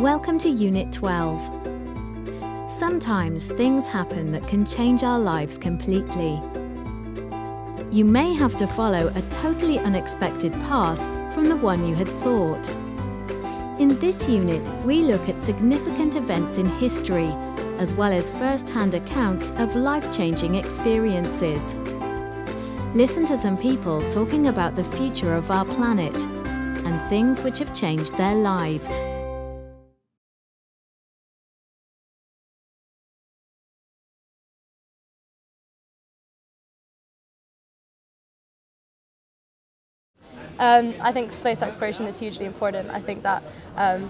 Welcome to Unit 12. Sometimes things happen that can change our lives completely. You may have to follow a totally unexpected path from the one you had thought. In this unit, we look at significant events in history, as well as first-hand accounts of life-changing experiences. Listen to some people talking about the future of our planet and things which have changed their lives. I think space exploration is hugely important. I think that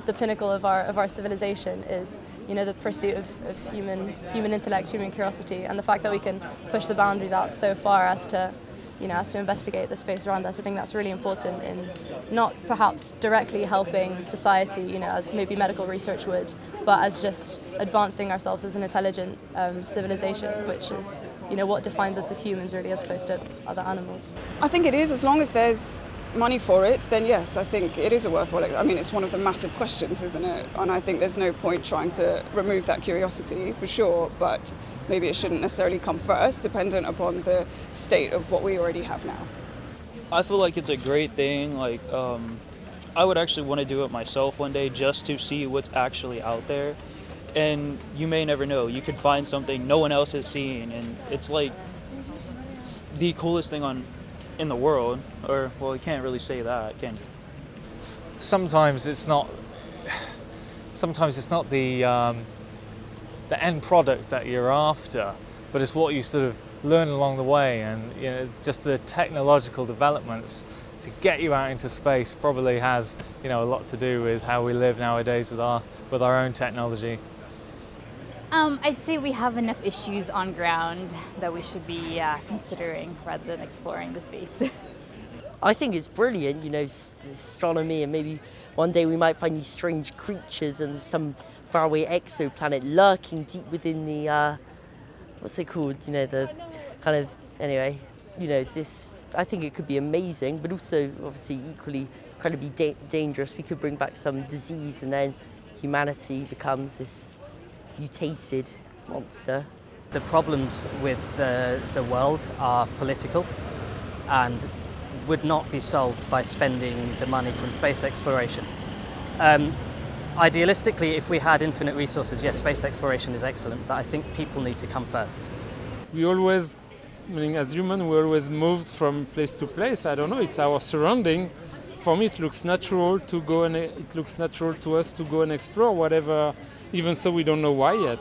the pinnacle of our civilization is, the pursuit of human intellect, human curiosity, and the fact that we can push the boundaries out so far as to investigate the space around us. I think that's really important in not perhaps directly helping society, as maybe medical research would, but as just advancing ourselves as an intelligent civilization, which is, what defines us as humans really, as opposed to other animals. I think it is, as long as there's money for it, then yes, I think it is a worthwhile. I mean, it's one of the massive questions, isn't it? And I think there's no point trying to remove that curiosity, for sure, but maybe it shouldn't necessarily come first, dependent upon the state of what we already have now. I feel like it's a great thing. I would actually want to do it myself one day just to see what's actually out there. And you may never know. You could find something no one else has seen, and it's like the coolest thing in the world. Or, well, you can't really say that, can you? Sometimes it's not the end product that you're after, but it's what you sort of learn along the way, and just the technological developments to get you out into space probably has a lot to do with how we live nowadays with our own technology. I'd say we have enough issues on ground that we should be considering rather than exploring the space. I think it's brilliant, astronomy, and maybe one day we might find these strange creatures and some faraway exoplanet lurking deep within the, what's it called, the kind of, anyway, this, I think it could be amazing, but also obviously equally incredibly dangerous. We could bring back some disease and then humanity becomes this mutated monster. The problems with the world are political and would not be solved by spending the money from space exploration. Idealistically, if we had infinite resources, yes, space exploration is excellent, but I think people need to come first. We always, as humans, we always move from place to place. I don't know, it's our surrounding. For me, it looks natural to go, and it looks natural to us to go and explore whatever, even so we don't know why yet.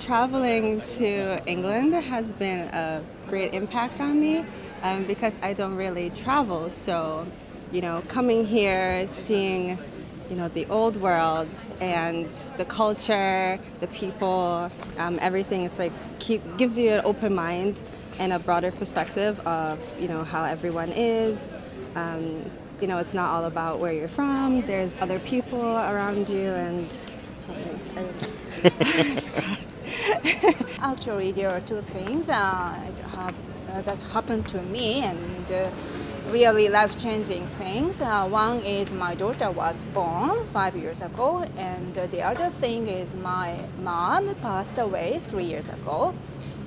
Traveling to England has been a great impact on me because I don't really travel. So, coming here, seeing the old world and the culture, the people, everything is gives you an open mind and a broader perspective of, how everyone is. It's not all about where you're from. There's other people around you and Actually, there are two things that happened to me and really life-changing things. One is my daughter was born 5 years ago, and the other thing is my mom passed away 3 years ago.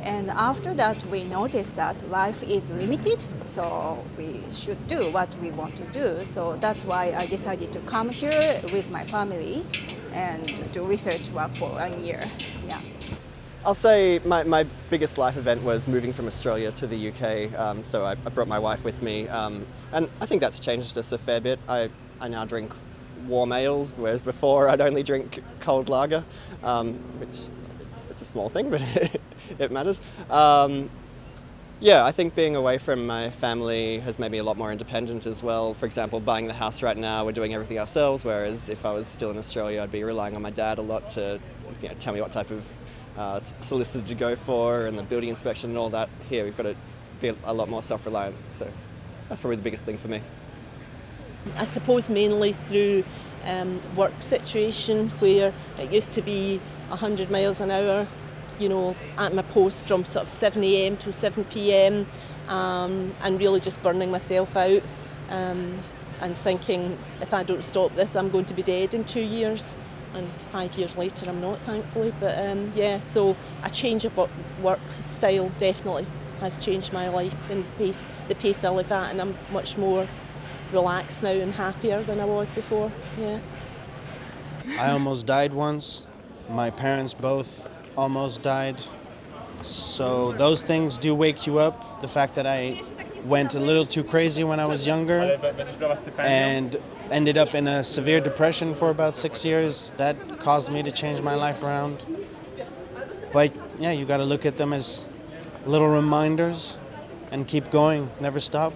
And after that, we noticed that life is limited, so we should do what we want to do. So that's why I decided to come here with my family and do research work for 1 year. Yeah. I'll say my biggest life event was moving from Australia to the UK, so I brought my wife with me, and I think that's changed us a fair bit. I now drink warm ales, whereas before I'd only drink cold lager, which it's a small thing, but it matters. Yeah, I think being away from my family has made me a lot more independent as well. For example, buying the house right now, we're doing everything ourselves, whereas if I was still in Australia, I'd be relying on my dad a lot to tell me what type of solicitor to go for and the building inspection and all that. Here we've got to be a lot more self-reliant, so that's probably the biggest thing for me. I suppose mainly through work situation where it used to be 100 miles an hour you know, at my post from sort of 7 a.m. to 7 p.m. And really just burning myself out and thinking, if I don't stop this, I'm going to be dead in 2 years. And 5 years later, I'm not, thankfully. But yeah, so a change of work style definitely has changed my life and the pace I live at, and I'm much more relaxed now and happier than I was before. Yeah. I almost died once. My parents both almost died. So those things do wake you up. The fact that I went a little too crazy when I was younger and ended up in a severe depression for about 6 years, that caused me to change my life around. But yeah, you got to look at them as little reminders and keep going, never stop.